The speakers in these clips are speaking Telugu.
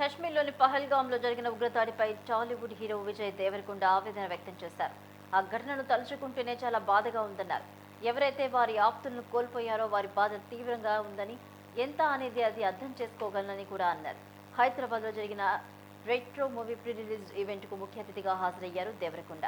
కశ్మీర్లోని పహల్గాంలో జరిగిన ఉగ్రదాడిపై టాలీవుడ్ హీరో విజయ్ దేవరకొండ ఆవేదన వ్యక్తం చేశారు. ఆ ఘటనను తలుచుకుంటూనే చాలా బాధగా ఉందన్నారు. ఎవరైతే వారి ఆప్తులను కోల్పోయారో వారి బాధ తీవ్రంగా ఉందని, ఎంత అనేది అది అర్థం చేసుకోగలనని కూడా అన్నారు. హైదరాబాద్లో జరిగిన రెట్రో మూవీ ప్రీ రిలీజ్ ఈవెంట్కు ముఖ్య అతిథిగా హాజరయ్యారు దేవరకొండ.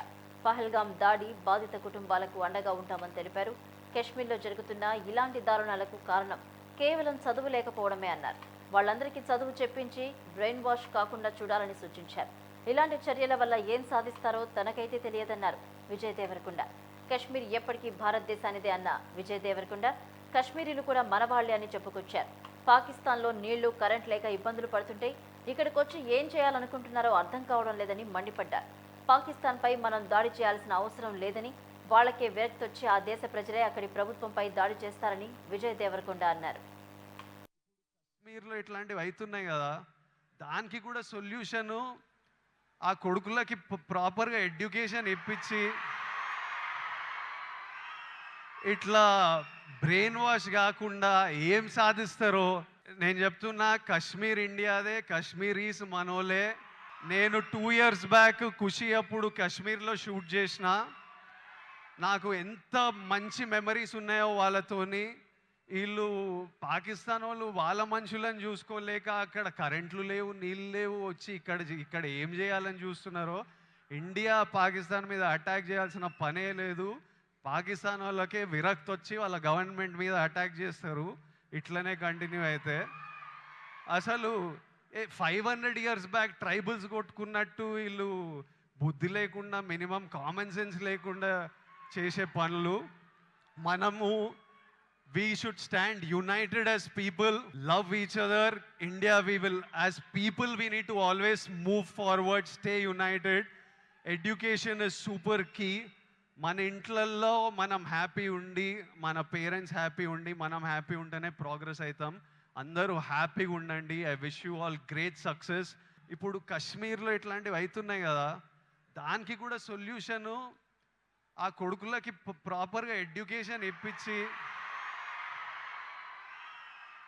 పహల్గాం దాడి బాధిత కుటుంబాలకు అండగా ఉంటామని తెలిపారు. కశ్మీర్లో జరుగుతున్న ఇలాంటి దారుణాలకు కారణం కేవలం చదువు లేకపోవడమే అన్నారు. వాళ్ళందరికీ చదువు చెప్పించి బ్రెయిన్ వాష్ కాకుండా చూడాలని సూచించారు. ఇలాంటి చర్యల వల్ల ఏం సాధిస్తారో తనకైతే తెలియదన్నారు విజయ్ దేవరకొండ. కశ్మీర్ ఎప్పటికీ భారతదేశానిదే అన్న విజయ్ దేవరకొండ కశ్మీరీలు కూడా మనవాళ్లే అని చెప్పుకొచ్చారు. పాకిస్తాన్లో నీళ్లు, కరెంట్ లేక ఇబ్బందులు పడుతుంటే ఇక్కడికొచ్చి ఏం చేయాలనుకుంటున్నారో అర్థం కావడం లేదని మండిపడ్డారు. పాకిస్తాన్పై మనం దాడి చేయాల్సిన అవసరం లేదని, వాళ్లకే విరక్తి వచ్చి ఆ దేశ ప్రజలే అక్కడి ప్రభుత్వంపై దాడి చేస్తారని విజయ్ దేవరకొండ అన్నారు. కశ్మీర్లో ఇట్లాంటివి అవుతున్నాయి కదా, దానికి కూడా సొల్యూషను ఆ కొడుకులకి ప్రాపర్గా ఎడ్యుకేషన్ ఇప్పించి ఇట్లా బ్రెయిన్ వాష్ కాకుండా ఏం సాధిస్తారో నేను చెప్తున్నా. కశ్మీర్ ఇండియాదే, కశ్మీరీస్ మనోలే. నేను 2 years బ్యాక్ ఖుషి అప్పుడు కశ్మీర్లో షూట్ చేసిన. నాకు ఎంత మంచి మెమరీస్ ఉన్నాయో వాళ్ళతోని. వీళ్ళు పాకిస్తాన్ వాళ్ళు వాళ్ళ మనుషులను చూసుకోలేక అక్కడ కరెంట్లు లేవు, నీళ్ళు లేవు, వచ్చి ఇక్కడ ఏం చేయాలని చూస్తున్నారో. ఇండియా పాకిస్తాన్ మీద అటాక్ చేయాల్సిన పనే లేదు. పాకిస్తాన్ వాళ్ళకే విరక్తి వచ్చి వాళ్ళ గవర్నమెంట్ మీద అటాక్ చేస్తారు. ఇట్లనే కంటిన్యూ అయితే అసలు 500 years బ్యాక్ ట్రైబల్స్ కొట్టుకున్నట్టు వీళ్ళు బుద్ధి లేకుండా, మినిమం కామన్ సెన్స్ లేకుండా చేసే పనులు. మనము we should stand united as people, love each other. India, as people, we need to always move forward, stay united. Education is super key. మన ఇంట్లల్లో మనం హ్యాపీ ఉండి, మన పేరెంట్స్ హ్యాపీ ఉండి, మనం హ్యాపీ ఉంటేనే ప్రోగ్రెస్ అవుతాం. అందరూ హ్యాపీగా ఉండండి. I wish you all great success. ఇప్పుడు కశ్మీర్లో ఇట్లాంటివి అవుతున్నాయి కదా, దానికి కూడా సొల్యూషను ఆ కొడుకులకి ప్రాపర్గా ఎడ్యుకేషన్ ఇప్పించి